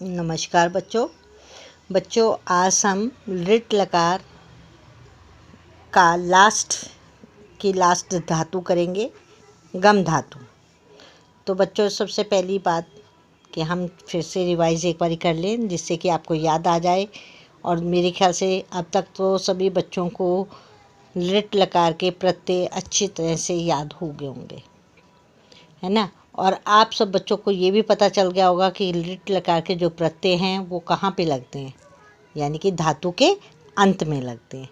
नमस्कार बच्चों आज हम लिट लकार का लास्ट धातु करेंगे, गम धातु। तो बच्चों सबसे पहली बात कि हम फिर से रिवाइज एक बार कर लें जिससे कि आपको याद आ जाए। और मेरे ख्याल से अब तक तो सभी बच्चों को लिट लकार के प्रत्यय अच्छी तरह से याद हो गए होंगे, है ना। और आप सब बच्चों को ये भी पता चल गया होगा कि लिट लकार के जो प्रत्यय हैं वो कहाँ पे लगते हैं, यानी कि धातु के अंत में लगते हैं,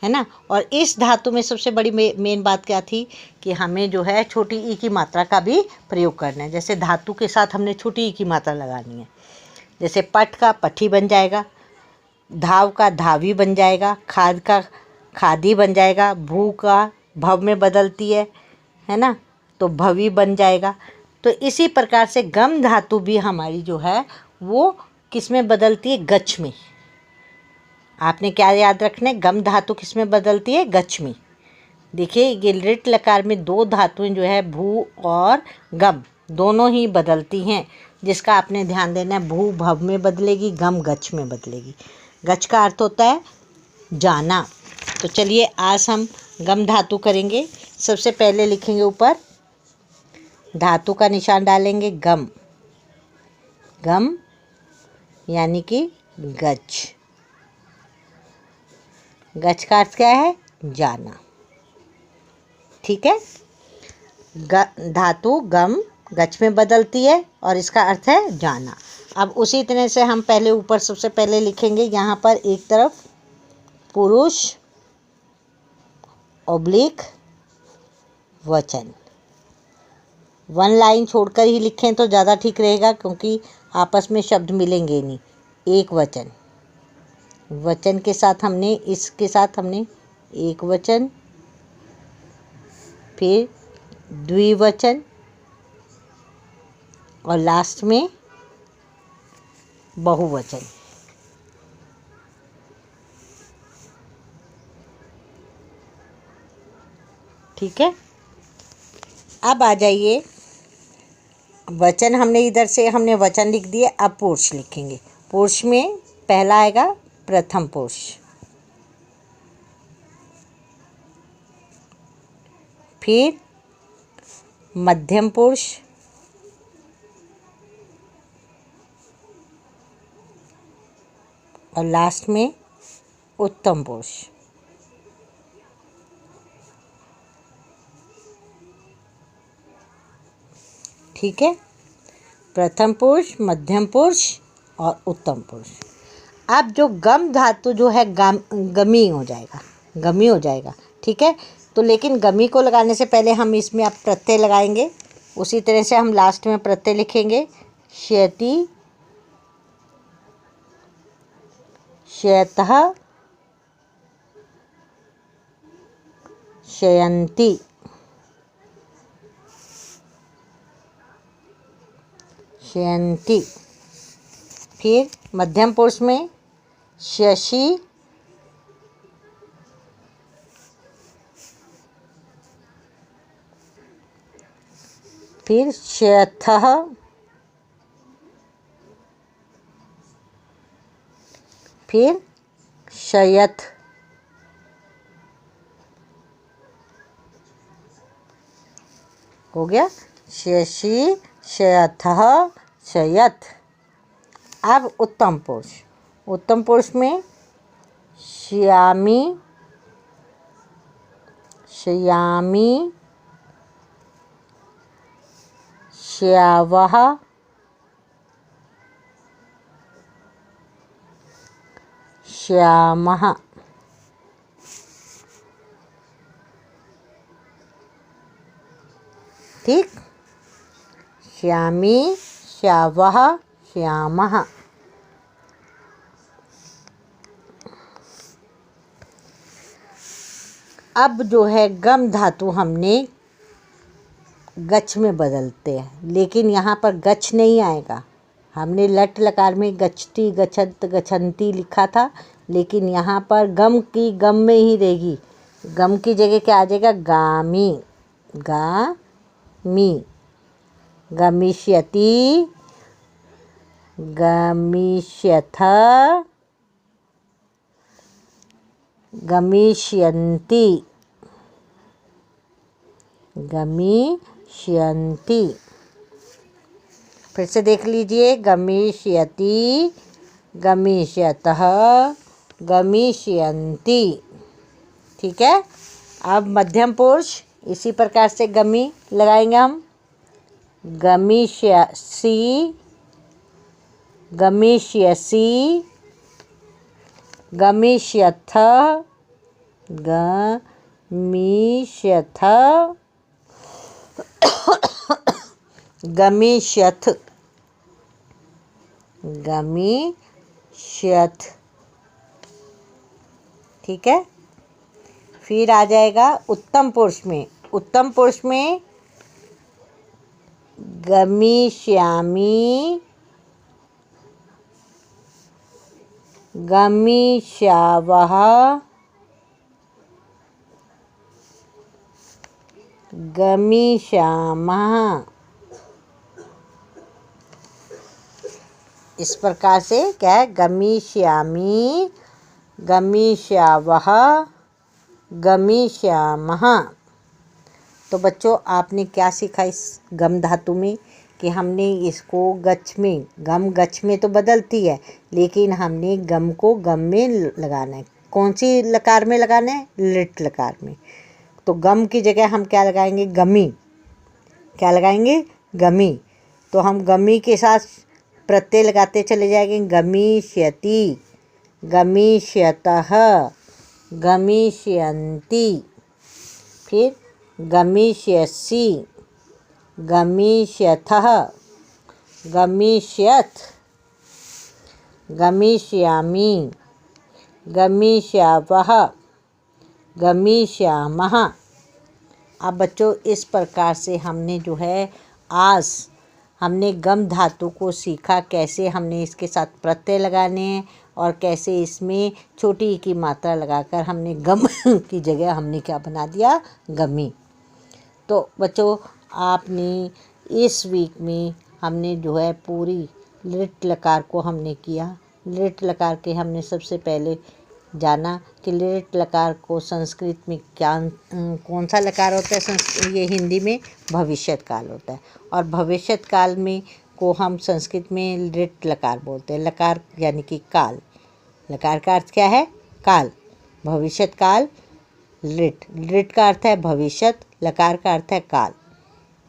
है ना। और इस धातु में सबसे बड़ी मेन बात क्या थी कि हमें जो है छोटी ई की मात्रा का भी प्रयोग करना है। जैसे धातु के साथ हमने छोटी ई की मात्रा लगानी है। जैसे पट का पठी बन जाएगा, धाव का धावी बन जाएगा, खाद का खादी बन जाएगा, भू का भव में बदलती है ना, तो भवी बन जाएगा। तो इसी प्रकार से गम धातु भी हमारी जो है वो किस में बदलती है, गच में। आपने क्या याद रखना है, गम धातु किस में बदलती है, गच में। देखिए ये लिट लकार में दो धातुएं जो है भू और गम दोनों ही बदलती हैं, जिसका आपने ध्यान देना है। भू भव में बदलेगी, गम गच में बदलेगी। गच का अर्थ होता है जाना। तो चलिए आज हम गम धातु करेंगे। सबसे पहले लिखेंगे ऊपर धातु का निशान डालेंगे गम, गम यानी कि गच। गच का अर्थ क्या है, जाना, ठीक है। धातु गम गच में बदलती है और इसका अर्थ है जाना। अब उसी तरह से हम पहले ऊपर सबसे पहले लिखेंगे यहाँ पर एक तरफ पुरुष ऑब्लिक वचन। वन लाइन छोड़कर ही लिखें तो ज़्यादा ठीक रहेगा, क्योंकि आपस में शब्द मिलेंगे नहीं। एक वचन, वचन के साथ हमने इसके साथ हमने एक वचन, फिर द्विवचन और लास्ट में बहुवचन। ठीक है। अब आ जाइए, वचन हमने इधर से हमने वचन लिख दिए। अब पुरुष लिखेंगे। पुरुष में पहला आएगा प्रथम पुरुष, फिर मध्यम पुरुष, और लास्ट में उत्तम पुरुष। ठीक है, प्रथम पुरुष, मध्यम पुरुष और उत्तम पुरुष। अब जो गम धातु जो है गमी हो जाएगा, गमी हो जाएगा, ठीक है। तो लेकिन गमी को लगाने से पहले हम इसमें अब प्रत्यय लगाएंगे। उसी तरह से हम लास्ट में प्रत्यय लिखेंगे शयति, शयतः, शयन्ति, शयन्ति। फिर मध्यम पुरुष में शशि, फिर शयथः, फिर शयथ, हो गया शशि, शयथः, शयथ। अब उत्तम पुरुष, उत्तम पुरुष में श्यामी, श्यामी, श्यावः, श्यामः। ठीक, श्यामी, श्यावः, श्यामः। अब जो है गम धातु हमने गच में बदलते हैं, लेकिन यहाँ पर गच नहीं आएगा। हमने लट लकार में गच्छति, गच्छत, गच्छन्ति लिखा था, लेकिन यहाँ पर गम की गम में ही रहेगी। गम की जगह क्या आ जाएगा, गामी, गामी, गमिष्यति, गमिष्यथ, गमिष्यन्ति, गमिष्यन्ति। फिर से देख लीजिए, गमिष्यति, गमिष्यतः, गमिष्यन्ति। ठीक है। अब मध्यम पुरुष इसी प्रकार से गमी लगाएंगे हम। गमिष्यसि, गमिष्यसि, गमिष्यथ, गमिष्यथ, गमिष्यथ, गमिष्यथ। ठीक है। फिर आ जाएगा उत्तम पुरुष में। उत्तम पुरुष में गमिष्यामि, गमिष्यावः, गमिष्यामः। इस प्रकार से क्या है, गमिष्यामि, गमिष्यावः, गमिष्यामः। तो बच्चों, आपने क्या सीखा इस गम धातु में कि हमने इसको गच्छ में, गम गच्छ में तो बदलती है, लेकिन हमने गम को गम में लगाना है। कौन सी लकार में लगाना है? लिट लकार में। तो गम की जगह हम क्या लगाएंगे? गमी। क्या लगाएंगे? गमी। तो हम गमी के साथ प्रत्यय लगाते चले जाएंगे। गमिष्यति, गमिष्यतः, गमिष्यन्ति। फिर गमिष्यसि, गमिष्यथः, गमिष्यथ, गमिष्यामि, गमिष्यावः, गमिष्यामः। अब बच्चों, इस प्रकार से हमने जो है आज हमने गम धातु को सीखा, कैसे हमने इसके साथ प्रत्यय लगाने हैं और कैसे इसमें छोटी ई की मात्रा लगाकर हमने गम की जगह हमने क्या बना दिया? गमी। तो बच्चों, आपने इस वीक में हमने जो है पूरी लिट लकार को हमने किया। लिट लकार के हमने सबसे पहले जाना कि लिट लकार को संस्कृत में क्या कौन सा लकार होता है? ये हिंदी में भविष्यत काल होता है। और भविष्यत काल में को हम संस्कृत में लिट लकार बोलते हैं। लकार यानी कि काल। लकार का अर्थ क्या है? काल। भविष्यत काल, लिट। लिट का अर्थ है भविष्यत, लकार का अर्थ है काल।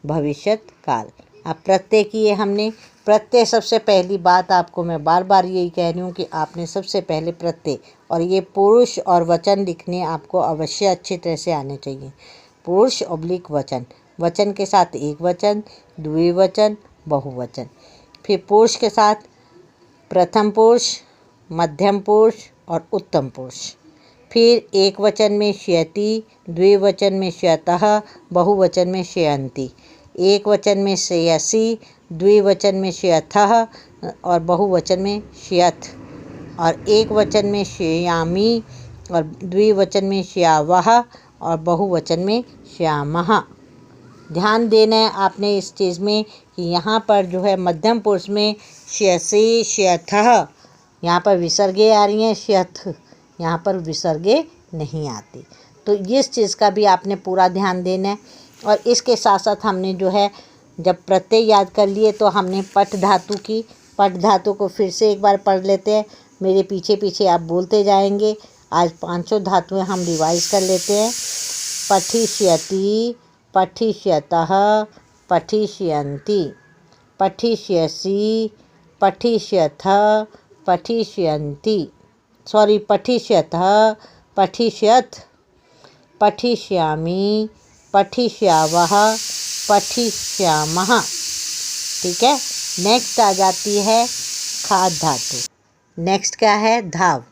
भविष्यत काल। अब प्रत्यय किए हमने। प्रत्यय सबसे पहली बात आपको मैं बार बार यही कह रही हूँ कि आपने सबसे पहले प्रत्यय, और ये पुरुष और वचन लिखने आपको अवश्य अच्छी तरह से आने चाहिए। पुरुष ऑब्लिक वचन, वचन के साथ एक वचन, द्विवचन, बहुवचन। फिर पुरुष के साथ प्रथम पुरुष, मध्यम पुरुष और उत्तम पुरुष। फिर एक वचन में श्यति, द्विवचन में श्यतः, बहुवचन में श्यन्ति। एक वचन में श्रेयसी, द्विवचन में श्यथः और बहुवचन में श्यथ। और एक वचन में श्यामी और द्विवचन में श्यावः और बहुवचन में श्यामः। ध्यान देना है आपने इस चीज़ में कि यहाँ पर जो है मध्यम पुरुष में श्यसी, श्यथः, यहाँ पर विसर्गे आ रही हैं, श्यथ यहाँ पर विसर्गे नहीं आती। तो इस चीज़ का भी आपने पूरा ध्यान देना है। और इसके साथ साथ हमने जो है जब प्रत्यय याद कर लिए तो हमने पठ धातु की। पठ धातु को फिर से एक बार पढ़ लेते हैं। मेरे पीछे पीछे आप बोलते जाएंगे। आज 500 धातुएं हम रिवाइज कर लेते हैं। पठिष्यति, पठिष्यतः, पठिष्यन्ति, पठिष्यसि, पठिष्यथ, पठिष्यन्ति, पठिष्यतः, पठिष्यथ, पठिष्यामि, पठिष्यावः, पठिष्यामः। ठीक है। नेक्स्ट आ जाती है खाद धातु। नेक्स्ट क्या है? धाव।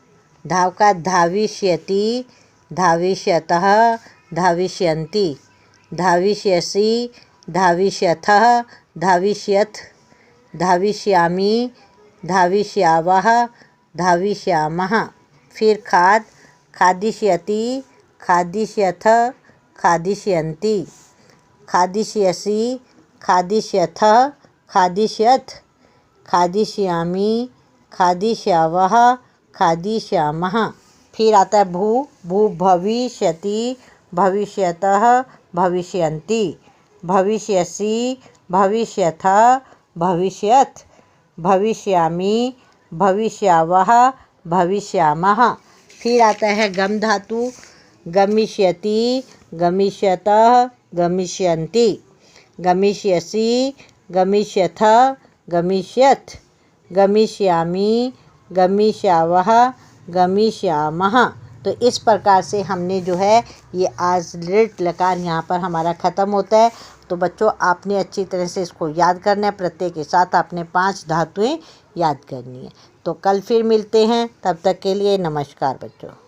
धाव का धाविष्यति, धाविष्यतः, धाविष्यन्ति, धाविष्यसि, धाविष्यथः, धाविष्यथ, धाविष्यामि, धाविष्यावः, धाविष्यामः। फिर खाद, खादिष्यति, खादिष्यथ, खादिष्यन्ति, खादिष्यसि, खादिष्यथ, खादिष्यथ, खादिष्यामि, खादिष्यावः, खादिष्यामः। फिर आता है भू, भू भविष्यति, भविष्यतः, भविष्यन्ति, भविष्यसि, भविष्यथ, भविष्यत्, भविष्यामि, भविष्यावः, भविष्यामः। फिर आता है गम धातु, गमिष्यति, गमिष्यतः, गमिष्यन्ति, गमिष्यसि, गमिष्यथ, गमिष्यत्, गमिष्यामि, गमिष्यावः, गमिष्यामः। तो इस प्रकार से हमने जो है ये आज लिट लकार यहाँ पर हमारा ख़त्म होता है। तो बच्चों आपने अच्छी तरह से इसको याद करना है, प्रत्येक के साथ आपने 5 धातुएं याद करनी है। तो कल फिर मिलते हैं, तब तक के लिए नमस्कार बच्चों।